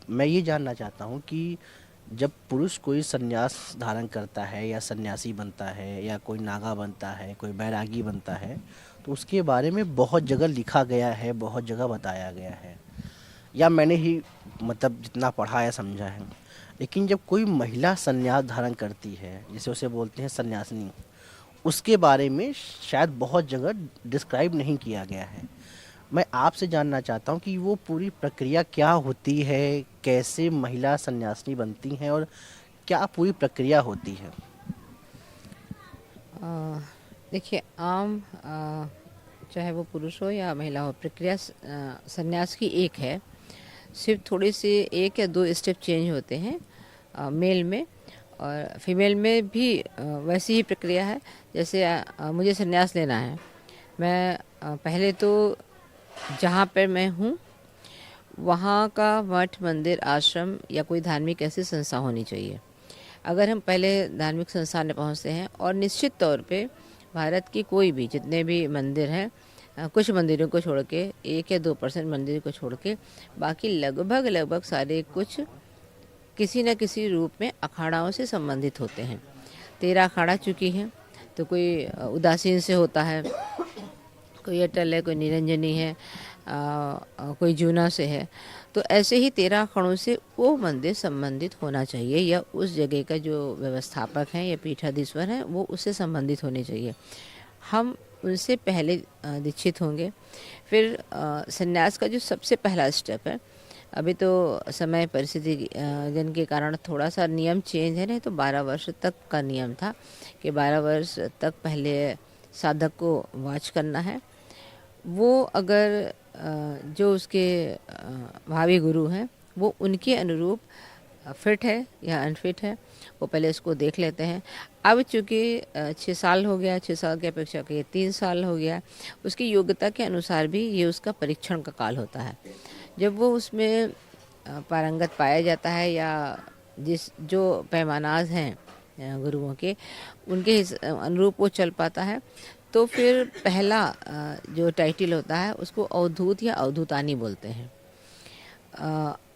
मैं ये जानना चाहता हूँ कि जब पुरुष कोई संन्यास धारण करता है या सन्यासी बनता है या कोई नागा बनता है, कोई बैरागी बनता है, तो उसके बारे में बहुत जगह लिखा गया है, बहुत जगह बताया गया है, या मैंने ही मतलब जितना पढ़ा या समझा है। लेकिन जब कोई महिला संन्यास धारण करती है, जिसे उसे बोलते हैं सन्यासिनी, उसके बारे में शायद बहुत जगह डिस्क्राइब नहीं किया गया है। मैं आपसे जानना चाहता हूँ कि वो पूरी प्रक्रिया क्या होती है, कैसे महिला सन्यासिनी बनती हैं और क्या पूरी प्रक्रिया होती है। अ, देखिए आम चाहे वो पुरुष हो या महिला हो, प्रक्रिया संन्यास की एक है। सिर्फ थोड़ी सी एक या दो स्टेप चेंज होते हैं मेल में, और फीमेल में भी वैसी ही प्रक्रिया है। जैसे मुझे संन्यास लेना है, मैं पहले तो जहाँ पर मैं हूँ वहाँ का मठ, मंदिर, आश्रम या कोई धार्मिक ऐसी संस्था होनी चाहिए। अगर हम पहले धार्मिक संस्थान में पहुँचते हैं, और निश्चित तौर पे भारत की कोई भी जितने भी मंदिर हैं, कुछ मंदिरों को छोड़ के, 1 या 2% मंदिर को छोड़ के, बाकी लगभग लगभग सारे कुछ किसी न किसी रूप में अखाड़ाओं से संबंधित होते हैं। 13 अखाड़ा चुकी हैं, तो कोई उदासीन से होता है, कोई अटल है, कोई निरंजनी है, कोई जूना से है। तो ऐसे ही 13 अखाड़ों से वो मंदिर संबंधित होना चाहिए, या उस जगह का जो व्यवस्थापक हैं या पीठाधीश्वर हैं वो उससे संबंधित होने चाहिए। हम उनसे पहले दीक्षित होंगे। फिर संन्यास का जो सबसे पहला स्टेप है, अभी तो समय परिस्थिति जन के कारण थोड़ा सा नियम चेंज है, नहीं तो 12 वर्ष तक का नियम था कि 12 वर्ष तक पहले साधक को वाच करना है। वो अगर जो उसके भावी गुरु हैं वो उनके अनुरूप फिट है या अनफिट है, वो पहले इसको देख लेते हैं। अब चूँकि 6 साल हो गया, 6 साल की अपेक्षा के 3 साल हो गया, उसकी योग्यता के अनुसार भी ये उसका परीक्षण का काल होता है। जब वो उसमें पारंगत पाया जाता है, या जिस जो पैमानाज हैं गुरुओं के, उनके अनुरूप वो चल पाता है, तो फिर पहला जो टाइटल होता है उसको अवधूत या अवधूतानी बोलते हैं।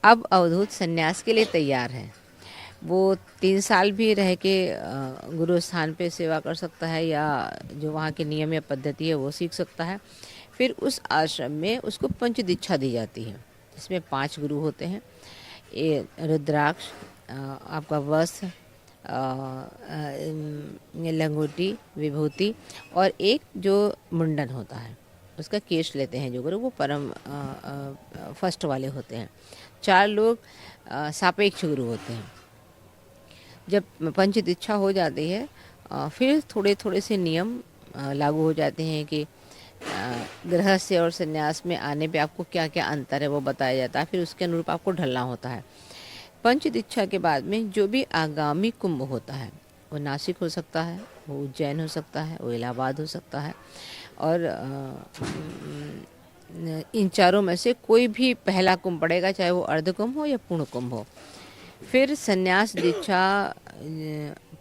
अब अवधूत संन्यास के लिए तैयार है। वो 3 साल भी रह के गुरु स्थान पे सेवा कर सकता है, या जो वहाँ के नियम या पद्धति है वो सीख सकता है। फिर उस आश्रम में उसको पंच दीक्षा दी जाती है, जिसमें 5 गुरु होते हैं। ये रुद्राक्ष, आपका वस्त्र, लंगोटी, विभूति, और एक जो मुंडन होता है उसका केश लेते हैं जो गुरु, वो परम फर्स्ट वाले होते हैं। 4 लोग सापेक्ष गुरु होते हैं। जब पंच दीक्षा हो जाती है, फिर थोड़े थोड़े से नियम लागू हो जाते हैं कि गृहस्थ और संन्यास में आने पे आपको क्या क्या अंतर है वो बताया जाता है। फिर उसके अनुरूप आपको ढलना होता है। पंच दीक्षा के बाद में जो भी आगामी कुंभ होता है, वो नासिक हो सकता है, वो उज्जैन हो सकता है, वो इलाहाबाद हो सकता है, और इन चारों में से कोई भी पहला कुंभ पड़ेगा, चाहे वो अर्ध कुंभ हो या पूर्ण कुंभ हो। फिर संन्यास दीक्षा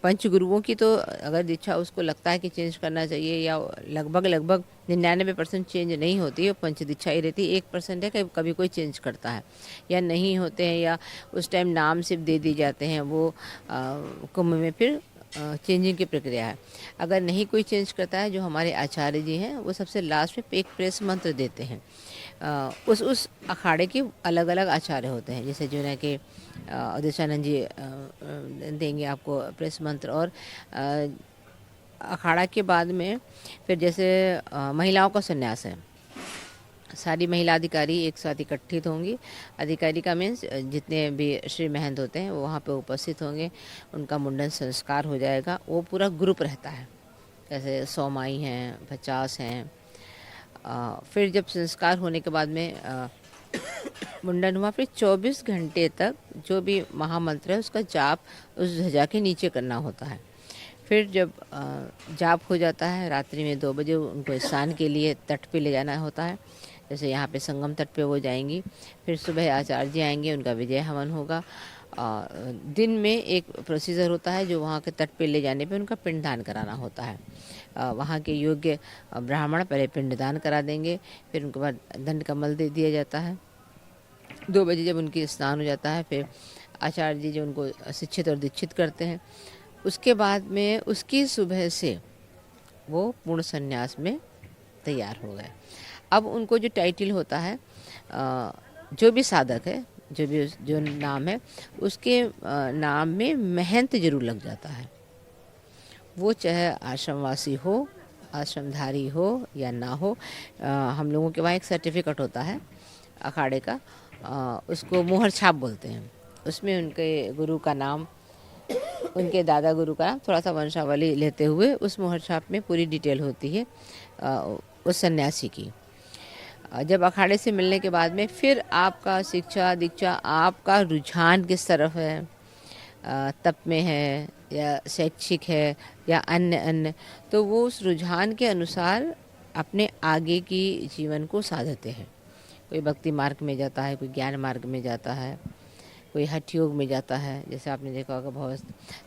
पंच गुरुओं की, तो अगर दीक्षा उसको लगता है कि चेंज करना चाहिए, या लगभग लगभग 99% चेंज नहीं होती है, पंच दीक्षा ही रहती है। 1% है कि कभी कोई चेंज करता है या नहीं होते हैं, या उस टाइम नाम सिर्फ दे दी जाते हैं। वो कुंभ में फिर चेंजिंग की प्रक्रिया है। अगर नहीं कोई चेंज करता है, जो हमारे आचार्य जी हैं वो सबसे लास्ट में एक प्रेस मंत्र देते हैं। उस अखाड़े के अलग अलग आचार्य होते हैं, जैसे जो है कि अवधेशानंद जी देंगे आपको प्रेस मंत्र। और अखाड़ा के बाद में फिर जैसे महिलाओं का संन्यास है, सारी महिला अधिकारी एक साथ इकट्ठित होंगी। अधिकारी का मीन्स जितने भी श्री महंत होते हैं वो वहाँ पे उपस्थित होंगे। उनका मुंडन संस्कार हो जाएगा। वो पूरा ग्रुप रहता है, जैसे 100 माई हैं, 50 हैं। फिर जब संस्कार होने के बाद में मुंडन हुआ, फिर 24 घंटे तक जो भी महामंत्र है उसका जाप उस ध्वजा के नीचे करना होता है। फिर जब जाप हो जाता है, रात्रि में 2 बजे उनको स्नान के लिए तट पे ले जाना होता है। जैसे यहाँ पे संगम तट पे वो जाएंगी। फिर सुबह आचार्य जी आएंगे, उनका विजय हवन होगा। दिन में एक प्रोसीजर होता है जो वहाँ के तट पे ले जाने पे उनका पिंडदान कराना होता है। वहाँ के योग्य ब्राह्मण पहले पिंडदान करा देंगे, फिर उनके बाद दंड कमल दे दिया जाता है। 2 बजे जब उनकी स्नान हो जाता है, फिर आचार्य जी जो उनको शिक्षित और दीक्षित करते हैं, उसके बाद में उसकी सुबह से वो पूर्ण संन्यास में तैयार हो गए। अब उनको जो टाइटल होता है, जो भी साधक है, जो नाम है, उसके नाम में महंत जरूर लग जाता है। वो चाहे आश्रमवासी हो, आश्रमधारी हो या ना हो। हम लोगों के वहाँ एक सर्टिफिकेट होता है अखाड़े का, उसको मोहर छाप बोलते हैं। उसमें उनके गुरु का नाम, उनके दादा गुरु का नाम, थोड़ा सा वंशावली लेते हुए उस मोहर छाप में पूरी डिटेल होती है उस सन्यासी की। जब अखाड़े से मिलने के बाद में फिर आपका शिक्षा दीक्षा, आपका रुझान किस तरफ है, तप में है या शैक्षिक है या अन्य अन्य, तो वो उस रुझान के अनुसार अपने आगे की जीवन को साधते हैं। कोई भक्ति मार्ग में जाता है, कोई ज्ञान मार्ग में जाता है, कोई हठ योग में जाता है। जैसे आपने देखा होगा बहुत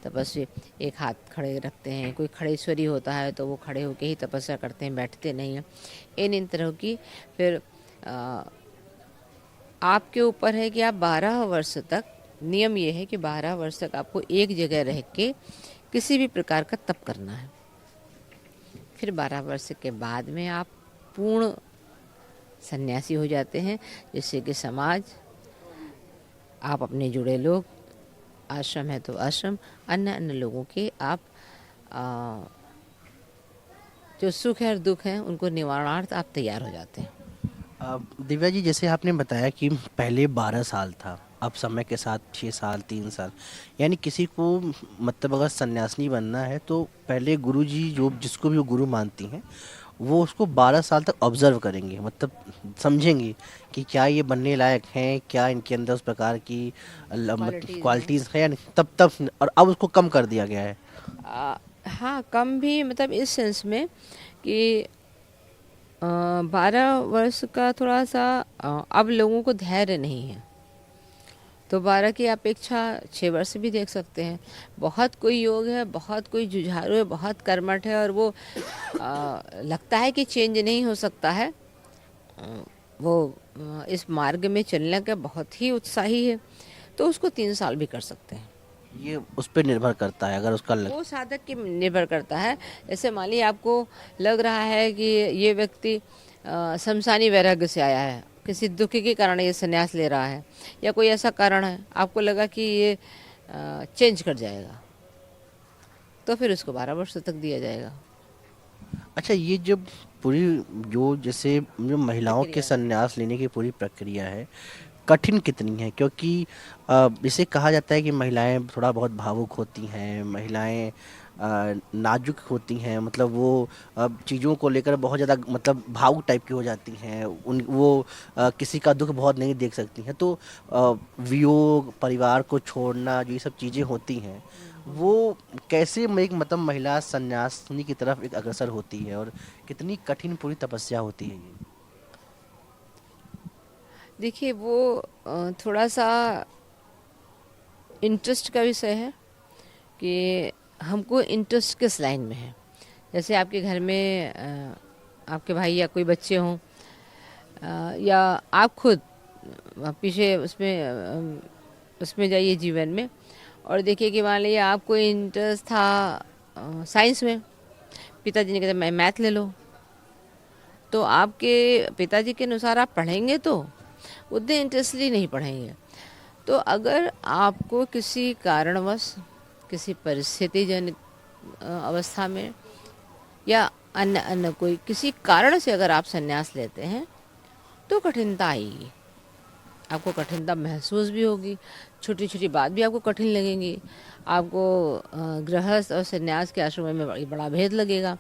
तपस्वी एक हाथ खड़े रखते हैं, कोई खड़ेश्वरी होता है तो वो खड़े होके ही तपस्या करते हैं, बैठते नहीं हैं। इन तरह की फिर आपके ऊपर है कि आप 12 वर्ष तक, नियम ये है कि 12 वर्ष तक आपको एक जगह रह के किसी भी प्रकार का तप करना है। फिर 12 वर्ष के बाद में आप पूर्ण सन्यासी हो जाते हैं, जिससे कि समाज, आप अपने जुड़े लोग, आश्रम है तो आश्रम, अन्य अन्य लोगों के आप जो सुख है और दुख है उनको निवारणार्थ आप तैयार हो जाते हैं। दिव्या जी, जैसे आपने बताया कि पहले 12 साल था, अब समय के साथ 6 साल, 3 साल, यानी किसी को मतलब अगर सन्यासिनी बनना है तो पहले गुरु जी जो जिसको भी वो गुरु मानती हैं वो उसको 12 साल तक ऑब्जर्व करेंगे, मतलब समझेंगे कि क्या ये बनने लायक हैं, क्या इनके अंदर उस प्रकार की क्वालिटीज़ है या नहीं। तब और अब उसको कम कर दिया गया है। हाँ, कम भी मतलब इस सेंस में कि 12 वर्ष का थोड़ा सा अब लोगों को धैर्य नहीं है, तो 12 की अपेक्षा 6 वर्ष भी देख सकते हैं। बहुत कोई योग है, बहुत कोई जुझारू है, बहुत कर्मठ है और वो लगता है कि चेंज नहीं हो सकता है, वो इस मार्ग में चलने का बहुत ही उत्साही है, तो उसको 3 साल भी कर सकते हैं। ये उस पर निर्भर करता है, अगर उसका वो साधक के निर्भर करता है। जैसे मान लीजिए आपको लग रहा है कि ये व्यक्ति शमशानी वैराग्य से आया है, किसी दुख के कारण ये संन्यास ले रहा है, या कोई ऐसा कारण है आपको लगा कि ये चेंज कर जाएगा, तो फिर उसको 12 वर्ष तक दिया जाएगा। अच्छा, ये जब पूरी जो जैसे जो महिलाओं के प्रक्रिया। संन्यास लेने की पूरी प्रक्रिया है, कठिन कितनी है? क्योंकि इसे कहा जाता है कि महिलाएं थोड़ा बहुत भावुक होती हैं, महिलाएं नाजुक होती हैं, मतलब वो चीज़ों को लेकर बहुत ज़्यादा मतलब भावुक टाइप की हो जाती हैं, उन वो किसी का दुख बहुत नहीं देख सकती हैं। तो वियोग, परिवार को छोड़ना, जो ये सब चीज़ें होती हैं, वो कैसे एक मतलब महिला सन्यासिनी की तरफ एक अग्रसर होती है और कितनी कठिन पूरी तपस्या होती है ये? देखिए वो थोड़ा सा इंटरेस्ट का विषय है कि हमको इंटरेस्ट किस लाइन में है। जैसे आपके घर में आपके भाई या कोई बच्चे हों, या आप खुद पीछे उसमें जाइए जीवन में और देखिए कि मान लीजिए आपको इंटरेस्ट था साइंस में, पिताजी ने कहते मैं मैथ ले लो, तो आपके पिताजी के अनुसार आप पढ़ेंगे तो उतने इंटरेस्टली नहीं पढ़ेंगे। तो अगर आपको किसी कारणवश, किसी परिस्थिति जन अवस्था में या अन्य अन्य कोई किसी कारण से अगर आप संन्यास लेते हैं तो कठिनता आएगी, आपको कठिनता महसूस भी होगी, छोटी छोटी बात भी आपको कठिन लगेंगी, आपको गृहस्थ और संन्यास के आश्रम में बड़ा भेद लगेगा।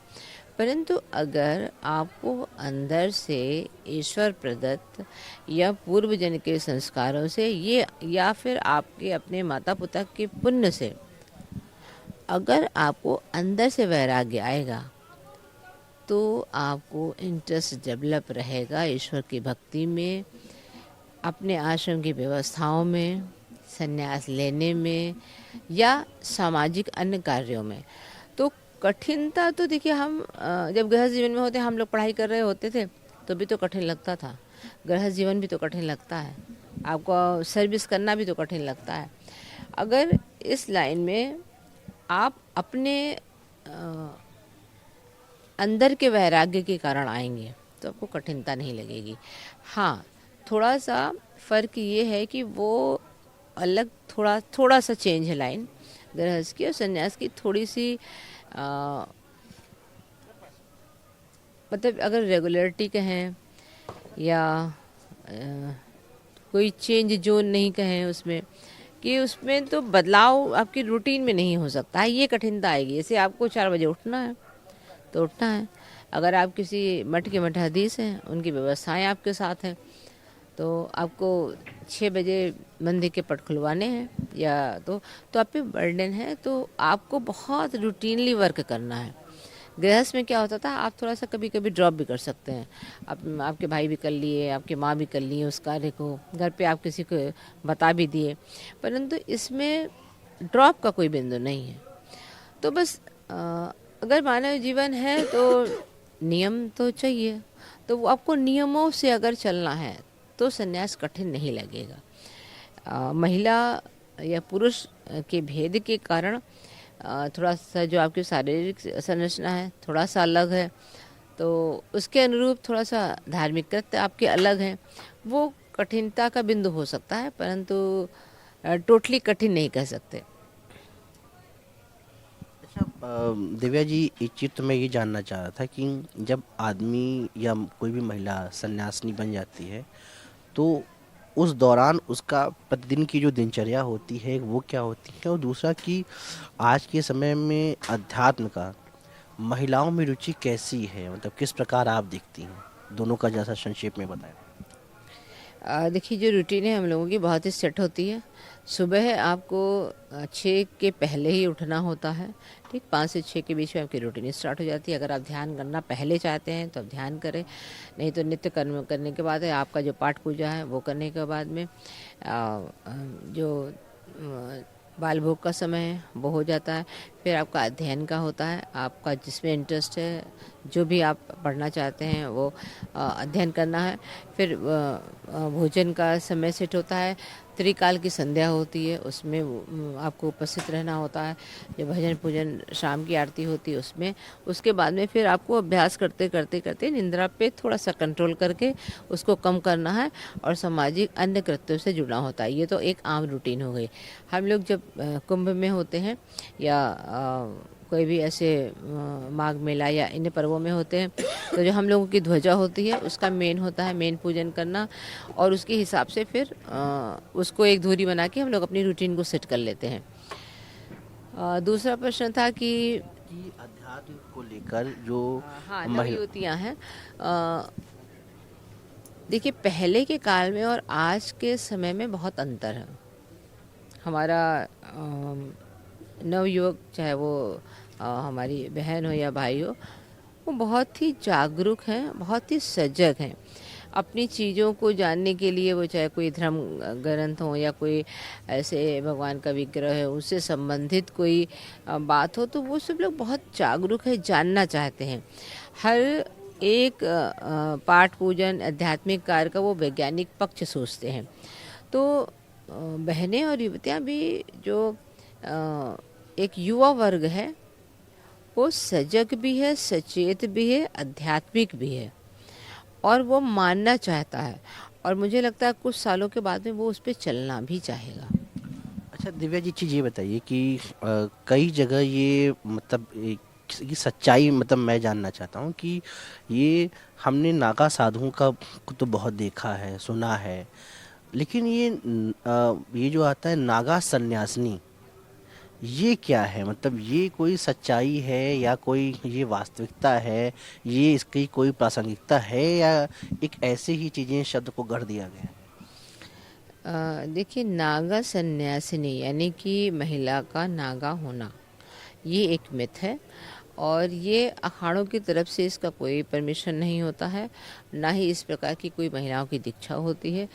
परंतु अगर आपको अंदर से ईश्वर प्रदत्त या पूर्व जन के संस्कारों से ये या फिर आपके अपने माता पिता के पुण्य से अगर आपको अंदर से वैराग्य आएगा तो आपको इंटरेस्ट डेवलप रहेगा ईश्वर की भक्ति में, अपने आश्रम की व्यवस्थाओं में, संन्यास लेने में या सामाजिक अन्य कार्यों में। तो कठिनता तो देखिए हम जब गृहस्थ जीवन में होते हम लोग पढ़ाई कर रहे होते थे तो भी तो कठिन लगता था, गृहस्थ जीवन भी तो कठिन लगता है, आपको सर्विस करना भी तो कठिन लगता है। अगर इस लाइन में आप अपने अंदर के वैराग्य के कारण आएंगे तो आपको कठिनता नहीं लगेगी। हाँ, थोड़ा सा फ़र्क ये है कि वो अलग, थोड़ा थोड़ा सा चेंज है लाइन गृहस्थ की और संन्यास की, थोड़ी सी मतलब अगर रेगुलरिटी कहें या कोई चेंज जोन नहीं कहें उसमें, कि उसमें तो बदलाव आपकी रूटीन में नहीं हो सकता है, ये कठिनता आएगी। जैसे आपको 4 बजे उठना है तो उठना है, अगर आप किसी मठ के मठाधीश हैं, उनकी व्यवस्थाएं आपके साथ हैं, तो आपको 6 बजे मंदिर के पट खुलवाने हैं या तो आप पे बर्डन है, तो आपको बहुत रूटीनली वर्क करना है। गृहस्थ में क्या होता था, आप थोड़ा सा कभी कभी ड्रॉप भी कर सकते हैं, आपके भाई भी कर लिए, आपकी माँ भी कर लिए उस कार्य को, घर पे आप किसी को बता भी दिए, परंतु इसमें ड्रॉप का कोई बिंदु नहीं है। तो बस अगर मानव जीवन है तो नियम तो चाहिए, तो वो आपको नियमों से अगर चलना है तो संन्यास कठिन नहीं लगेगा। महिला या पुरुष के भेद के कारण थोड़ा सा जो आपकी शारीरिक संरचना है थोड़ा सा अलग है, तो उसके अनुरूप थोड़ा सा धार्मिक कृत्य आपके अलग हैं, वो कठिनता का बिंदु हो सकता है, परंतु टोटली कठिन नहीं कह सकते। अच्छा, दिव्या जी, एक चीज़ तो मैं ये जानना चाह रहा था कि जब आदमी या कोई भी महिला सन्यासिनी बन जाती है तो उस दौरान उसका प्रतिदिन की जो दिनचर्या होती है वो क्या होती है, और दूसरा कि आज के समय में अध्यात्म का महिलाओं में रुचि कैसी है, मतलब किस प्रकार आप देखती हैं, दोनों का जैसा संक्षेप में बताएं। देखिए, जो रूटीन है हम लोगों की बहुत ही सेट होती है। सुबह आपको 6 के पहले ही उठना होता है, ठीक 5 से 6 के बीच में आपकी रूटीन स्टार्ट हो जाती है। अगर आप ध्यान करना पहले चाहते हैं तो आप ध्यान करें, नहीं तो नित्य कर्म करने के बाद है आपका जो पाठ पूजा है वो करने के बाद में जो बाल भोग का समय है वो हो जाता है। फिर आपका अध्ययन का होता है, आपका जिसमें इंटरेस्ट है, जो भी आप पढ़ना चाहते हैं वो अध्ययन करना है। फिर भोजन का समय सेट होता है, त्रिकाल की संध्या होती है, उसमें आपको उपस्थित रहना होता है। जो भजन पूजन शाम की आरती होती है उसमें, उसके बाद में फिर आपको अभ्यास करते करते करते निंद्रा पे थोड़ा सा कंट्रोल करके उसको कम करना है और सामाजिक अन्य कृत्यों से जुड़ना होता है। ये तो एक आम रूटीन हो गई। हम लोग जब कुंभ में होते हैं या कोई भी ऐसे माघ मेला या इन पर्वों में होते हैं, तो जो हम लोगों की ध्वजा होती है उसका मेन होता है मेन पूजन करना, और उसके हिसाब से फिर उसको एक धूरी बना के हम लोग अपनी रूटीन को सेट कर लेते हैं। दूसरा प्रश्न था कि अध्यात्म को लेकर जो हाँ, महिला नवयुवतियाँ हैं। देखिए, पहले के काल में और आज के समय में बहुत अंतर है। हमारा नवयुवक, चाहे वो हमारी बहन हो या भाई हो, वो बहुत ही जागरूक हैं, बहुत ही सजग हैं। अपनी चीज़ों को जानने के लिए वो चाहे कोई धर्म ग्रंथ हो या कोई ऐसे भगवान का विग्रह है उससे संबंधित कोई बात हो, तो वो सब लोग बहुत जागरूक है, जानना चाहते हैं। हर एक पाठ पूजन आध्यात्मिक कार्य का वो वैज्ञानिक पक्ष सोचते हैं। तो बहनें और युवतियाँ भी जो एक युवा वर्ग है वो सजग भी है, सचेत भी है, आध्यात्मिक भी है, और वो मानना चाहता है, और मुझे लगता है कुछ सालों के बाद में वो उस पर चलना भी चाहेगा। अच्छा दिव्या जी, चीज़ ये बताइए कि कई जगह ये मतलब की सच्चाई, मतलब मैं जानना चाहता हूँ कि ये हमने नागा साधुओं का को तो बहुत देखा है, सुना है, लेकिन ये जो आता है नागा सन्यासिनी, ये क्या है, मतलब ये कोई सच्चाई है या कोई ये वास्तविकता है, ये इसकी कोई प्रासंगिकता है या एक ऐसे ही चीज़ें शब्द को गढ़ दिया गया है। देखिए, नागा सन्यासिनी यानी कि महिला का नागा होना, ये एक मिथ है, और ये अखाड़ों की तरफ से इसका कोई परमिशन नहीं होता है, ना ही इस प्रकार की कोई महिलाओं की दीक्षा होती है।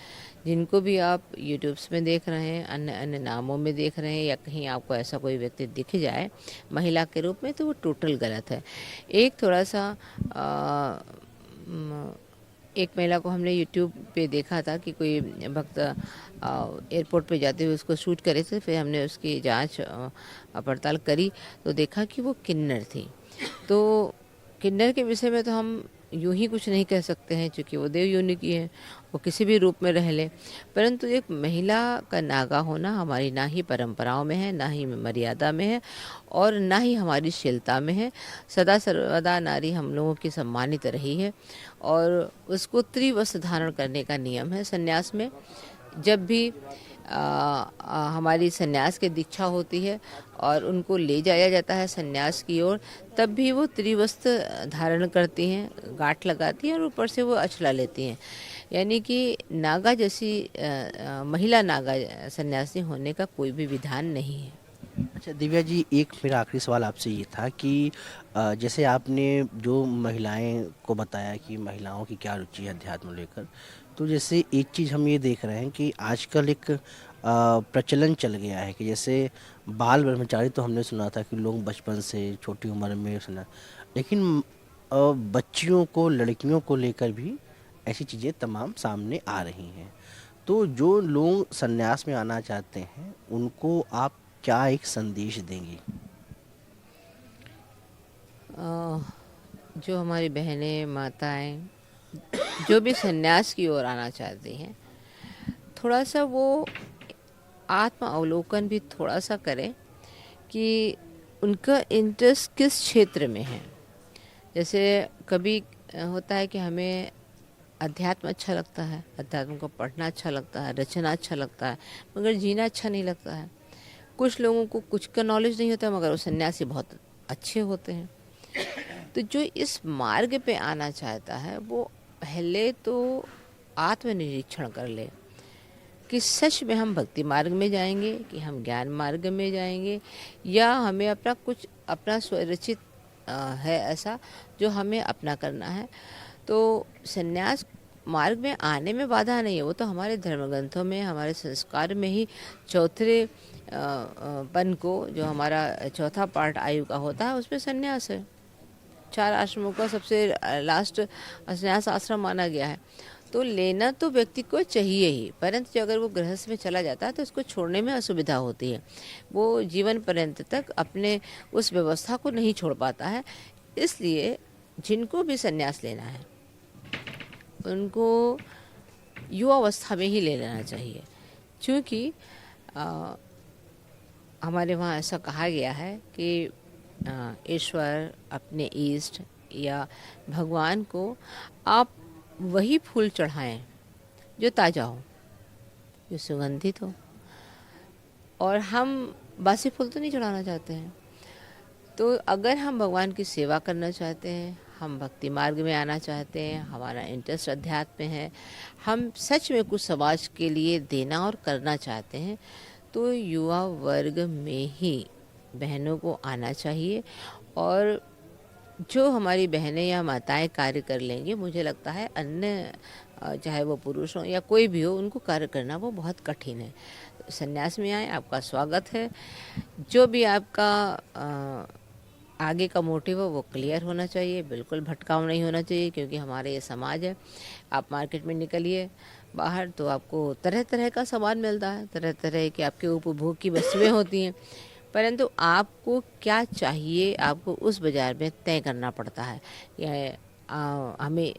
जिनको भी आप यूट्यूब्स में देख रहे हैं, अन्य अन्य नामों में देख रहे हैं, या कहीं आपको ऐसा कोई व्यक्ति दिख जाए महिला के रूप में, तो वो टोटल गलत है। एक थोड़ा सा एक महिला को हमने यूट्यूब पे देखा था कि कोई भक्त एयरपोर्ट पे जाते हुए उसको शूट करे थे। फिर हमने उसकी जांच पड़ताल करी तो देखा कि वो किन्नर थी। तो किन्नर के विषय में तो हम यूं ही कुछ नहीं कह सकते हैं, क्योंकि वो देव योनि की है, वो किसी भी रूप में रह ले। परंतु एक महिला का नागा होना हमारी ना ही परंपराओं में है, ना ही मर्यादा में है, और ना ही हमारी शीलता में है। सदा सर्वदा नारी हम लोगों की सम्मानित रही है, और उसको त्रिवस्त्र धारण करने का नियम है संन्यास में। जब भी हमारी संन्यास की दीक्षा होती है और उनको ले जाया जाता है संन्यास की ओर, तब भी वो त्रिवस्त्र धारण करती हैं, गांठ लगाती हैं और ऊपर से वो अछला लेती हैं। यानी कि नागा जैसी महिला नागा सन्यासी होने का कोई भी विधान नहीं है। अच्छा दिव्या जी, एक मेरा आखिरी सवाल आपसे ये था कि जैसे आपने जो महिलाएं को बताया कि महिलाओं की क्या रुचि है अध्यात्म लेकर, तो जैसे एक चीज़ हम ये देख रहे हैं कि आजकल एक प्रचलन चल गया है कि जैसे बाल ब्रह्मचारी तो हमने सुना था कि लोग बचपन से छोटी उम्र में सुना, लेकिन बच्चियों को, लड़कियों को लेकर भी ऐसी चीज़ें तमाम सामने आ रही हैं। तो जो लोग संन्यास में आना चाहते हैं उनको आप क्या एक संदेश देंगी? अ, जो हमारी बहनें, माताएं, जो भी संन्यास की ओर आना चाहती हैं, थोड़ा सा वो आत्म अवलोकन भी थोड़ा सा करें कि उनका इंटरेस्ट किस क्षेत्र में है। जैसे कभी होता है कि हमें अध्यात्म अच्छा लगता है, अध्यात्म को पढ़ना अच्छा लगता है, रचना अच्छा लगता है, मगर जीना अच्छा नहीं लगता है। कुछ लोगों को कुछ का नॉलेज नहीं होता, मगर वो सन्यासी बहुत अच्छे होते हैं। तो जो इस मार्ग पे आना चाहता है वो पहले तो आत्मनिरीक्षण कर ले कि सच में हम भक्ति मार्ग में जाएंगे, कि हम ज्ञान मार्ग में जाएंगे, या हमें अपना कुछ अपना स्वरचित है ऐसा जो हमें अपना करना है। तो संन्यास मार्ग में आने में बाधा नहीं है, वो तो हमारे धर्म ग्रंथों में, हमारे संस्कार में ही चौथे पन को, जो हमारा चौथा पार्ट आयु का होता है, उसमें संन्यास है। 4 आश्रमों का सबसे लास्ट संन्यास आश्रम माना गया है। तो लेना तो व्यक्ति को चाहिए ही, परंतु अगर वो गृहस्थ में चला जाता है तो उसको छोड़ने में असुविधा होती है। वो जीवन पर्यंत तक अपने उस व्यवस्था को नहीं छोड़ पाता है। इसलिए जिनको भी संन्यास लेना है उनको युवावस्था में ही ले लेना चाहिए, क्योंकि हमारे वहाँ ऐसा कहा गया है कि ईश्वर, अपने इष्ट या भगवान को आप वही फूल चढ़ाएं जो ताज़ा हो, जो सुगंधित हो, और हम बासी फूल तो नहीं चढ़ाना चाहते हैं। तो अगर हम भगवान की सेवा करना चाहते हैं, हम भक्ति मार्ग में आना चाहते हैं, हमारा इंटरेस्ट अध्यात्म में है, हम सच में कुछ समाज के लिए देना और करना चाहते हैं, तो युवा वर्ग में ही बहनों को आना चाहिए। और जो हमारी बहनें या माताएं कार्य कर लेंगे, मुझे लगता है अन्य चाहे वो पुरुष हो या कोई भी हो, उनको कार्य करना वो बहुत कठिन है। तो संन्यास में आए, आपका स्वागत है। जो भी आपका आगे का मोटिव हो वो क्लियर होना चाहिए, बिल्कुल भटकाव नहीं होना चाहिए, क्योंकि हमारे ये समाज है। आप मार्केट में निकलिए बाहर तो आपको तरह तरह का सामान मिलता है, तरह तरह के आपके उपभोग की वस्तुएं होती हैं, परंतु आपको क्या चाहिए आपको उस बाज़ार में तय करना पड़ता है। या हमें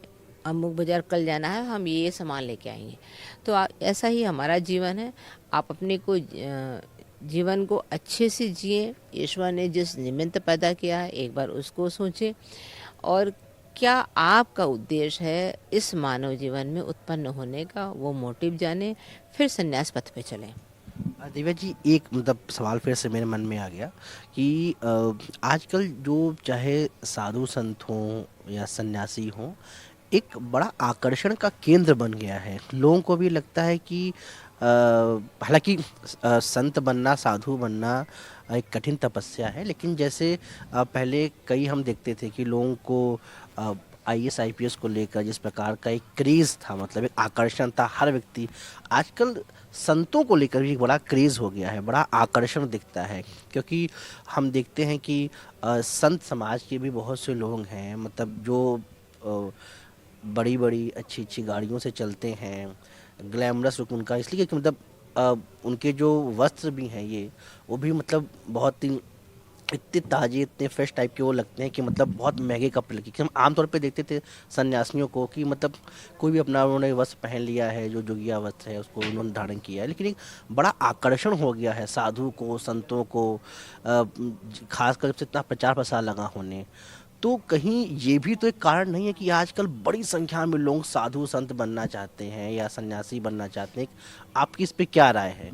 अमुक बाज़ार कल जाना है, हम ये सामान लेके आएंगे। तो ऐसा ही हमारा जीवन है। आप अपने को जीवन को अच्छे से जिए। ईश्वर ने जिस निमित्त पैदा किया है, एक बार उसको सोचें, और क्या आपका उद्देश्य है इस मानव जीवन में उत्पन्न होने का, वो मोटिव जाने, फिर संन्यास पथ पे चलें। दिव्या जी, एक मतलब सवाल फिर से मेरे मन में आ गया कि आजकल जो चाहे साधु संत हों या सन्यासी हों, एक बड़ा आकर्षण का केंद्र बन गया है। लोगों को भी लगता है कि हालांकि संत बनना, साधु बनना एक कठिन तपस्या है, लेकिन जैसे पहले कई हम देखते थे कि लोगों को आईएएस आईपीएस को लेकर जिस प्रकार का एक क्रेज़ था, मतलब एक आकर्षण था हर व्यक्ति, आजकल संतों को लेकर भी एक बड़ा क्रेज़ हो गया है, बड़ा आकर्षण दिखता है। क्योंकि हम देखते हैं कि संत समाज के भी बहुत से लोग हैं, मतलब जो बड़ी बड़ी अच्छी अच्छी गाड़ियों से चलते हैं, ग्लैमरस लुक उनका इसलिए कि मतलब उनके जो वस्त्र भी हैं ये, वो भी मतलब बहुत ही इतने ताजे इतने फ्रेश टाइप के वो लगते हैं कि मतलब बहुत महंगे कपड़े लगे, कि हम आमतौर पे देखते थे सन्यासियों को कि मतलब कोई भी अपना उन्होंने वस्त्र पहन लिया है, जो जोगिया वस्त्र है उसको उन्होंने धारण किया है, लेकिन एक बड़ा आकर्षण हो गया है साधु को, संतों को, खासकर जब से इतना प्रचार प्रसार लगा होने। तो कहीं ये भी तो एक कारण नहीं है कि आजकल बड़ी संख्या में लोग साधु संत बनना चाहते हैं या सन्यासी बनना चाहते हैं? आपकी इस पे क्या राय है?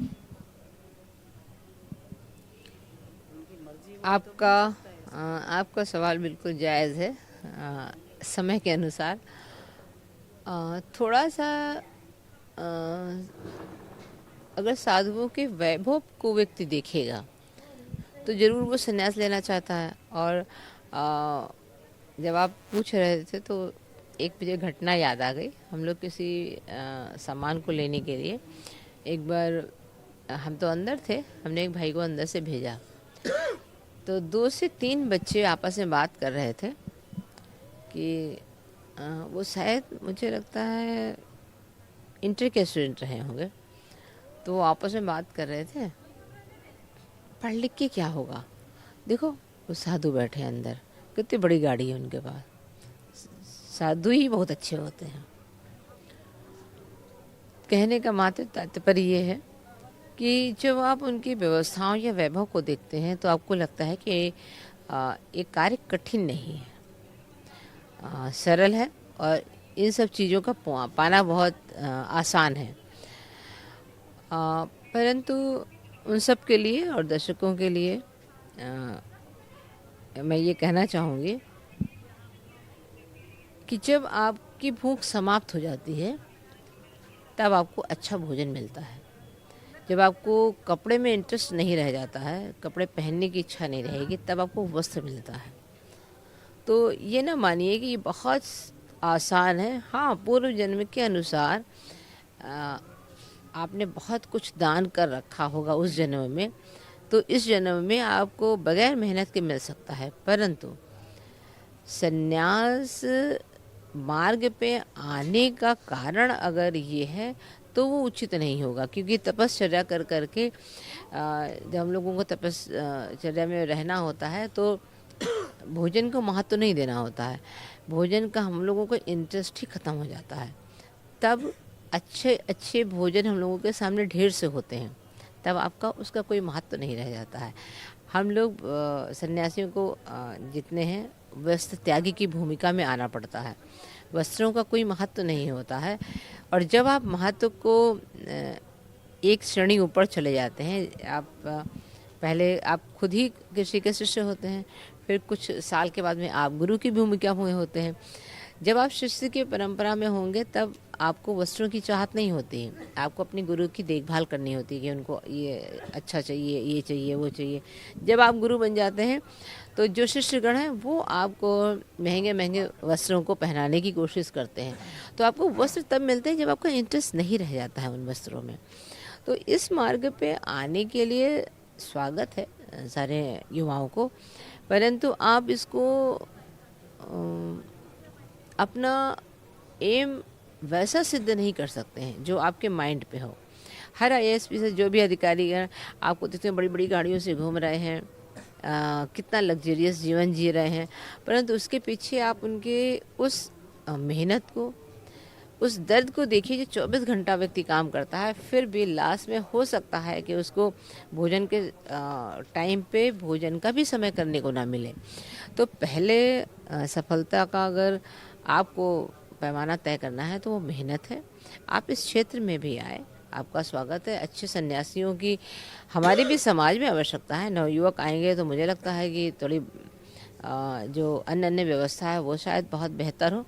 आपका आपका सवाल बिल्कुल जायज़ है। समय के अनुसार थोड़ा सा अ, अगर साधुओं के वैभव को व्यक्ति देखेगा तो ज़रूर वो संन्यास लेना चाहता है। और जब आप पूछ रहे थे तो एक मुझे घटना याद आ गई। हम लोग किसी सामान को लेने के लिए एक बार हम तो अंदर थे, हमने एक भाई को अंदर से भेजा, तो 2 से 3 बच्चे आपस में बात कर रहे थे कि वो शायद मुझे लगता है इंटर के स्टूडेंट रहे होंगे। तो वो आपस में बात कर रहे थे, पढ़ लिख के क्या होगा, देखो वो साधु बैठे हैं अंदर, कितनी बड़ी गाड़ी है उनके पास, साधु ही बहुत अच्छे होते हैं। कहने का मात्र तात्पर्य ये है कि जब आप उनकी व्यवस्थाओं या वैभव को देखते हैं तो आपको लगता है कि ये कार्य कठिन नहीं है, सरल है और इन सब चीज़ों का पाना बहुत आसान है। परंतु उन सब के लिए और दर्शकों के लिए मैं ये कहना चाहूँगी कि जब आपकी भूख समाप्त हो जाती है तब आपको अच्छा भोजन मिलता है। जब आपको कपड़े में इंटरेस्ट नहीं रह जाता है, कपड़े पहनने की इच्छा नहीं रहेगी, तब आपको वस्त्र मिलता है। तो ये ना मानिए कि ये बहुत आसान है। हाँ, पूर्व जन्म के अनुसार आपने बहुत कुछ दान कर रखा होगा उस जन्म में, तो इस जन्म में आपको बगैर मेहनत के मिल सकता है। परंतु संन्यास मार्ग पे आने का कारण अगर ये है तो वो उचित नहीं होगा, क्योंकि तपश्चर्या कर करके जब हम लोगों को तपश्चर्या में रहना होता है तो भोजन को महत्व नहीं देना होता है, भोजन का हम लोगों को इंटरेस्ट ही ख़त्म हो जाता है। तब अच्छे अच्छे भोजन हम लोगों के सामने ढेर से होते हैं, तब आपका उसका कोई महत्व नहीं रह जाता है। हम लोग सन्यासियों को जितने हैं वस्त्र त्यागी की भूमिका में आना पड़ता है, वस्त्रों का कोई महत्व नहीं होता है। और जब आप महत्व को एक श्रेणी ऊपर चले जाते हैं, आप पहले आप खुद ही किसी के शिष्य होते हैं, फिर कुछ साल के बाद में आप गुरु की भूमिका में होते हैं। जब आप शिष्य की परंपरा में होंगे तब आपको वस्त्रों की चाहत नहीं होती है, आपको अपने गुरु की देखभाल करनी होती है कि उनको ये अच्छा चाहिए, ये चाहिए, वो चाहिए। जब आप गुरु बन जाते हैं तो जो शिष्यगण हैं वो आपको महंगे महंगे वस्त्रों को पहनाने की कोशिश करते हैं। तो आपको वस्त्र तब मिलते हैं जब आपका इंटरेस्ट नहीं रह जाता है उन वस्त्रों में। तो इस मार्ग पे आने के लिए स्वागत है सारे युवाओं को, परंतु आप इसको अपना एम वैसा सिद्ध नहीं कर सकते हैं जो आपके माइंड पे हो। हर आईएएस से जो भी अधिकारी हैं आपको देखते हैं बड़ी बड़ी गाड़ियों से घूम रहे हैं, कितना लग्जरियस जीवन जी रहे हैं, परंतु उसके पीछे आप उनके उस मेहनत को, उस दर्द को देखिए। जो 24 घंटा व्यक्ति काम करता है, फिर भी लास्ट में हो सकता है कि उसको भोजन के टाइम पे भोजन का भी समय करने को ना मिले। तो पहले सफलता का अगर आपको पैमाना तय करना है तो वो मेहनत है। आप इस क्षेत्र में भी आए, आपका स्वागत है। अच्छे सन्यासियों की हमारे भी समाज में आवश्यकता है। नवयुवक आएंगे तो मुझे लगता है कि थोड़ी जो अन्य अन्य व्यवस्था है वो शायद बहुत बेहतर हो।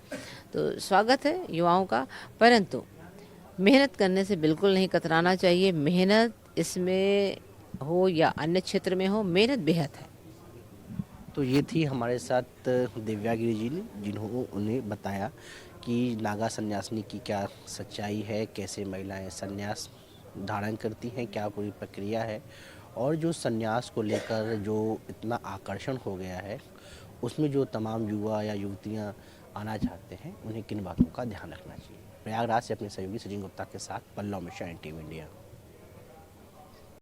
तो स्वागत है युवाओं का, परंतु मेहनत करने से बिल्कुल नहीं कतराना चाहिए। मेहनत इसमें हो या अन्य क्षेत्र में हो, मेहनत बेहद है। तो ये थी हमारे साथ दिव्यागिरी जी, जिन्होंने बताया कि नागा सन्यासिनी की क्या सच्चाई है, कैसे महिलाएं सन्यास धारण करती हैं, क्या पूरी प्रक्रिया है, और जो सन्यास को लेकर जो इतना आकर्षण हो गया है उसमें जो तमाम युवा या युवतियां आना चाहते हैं उन्हें किन बातों का ध्यान रखना चाहिए। प्रयागराज से अपने सहयोगी सचिन गुप्ता के साथ पल्लव मिश्रा, NTV इंडिया।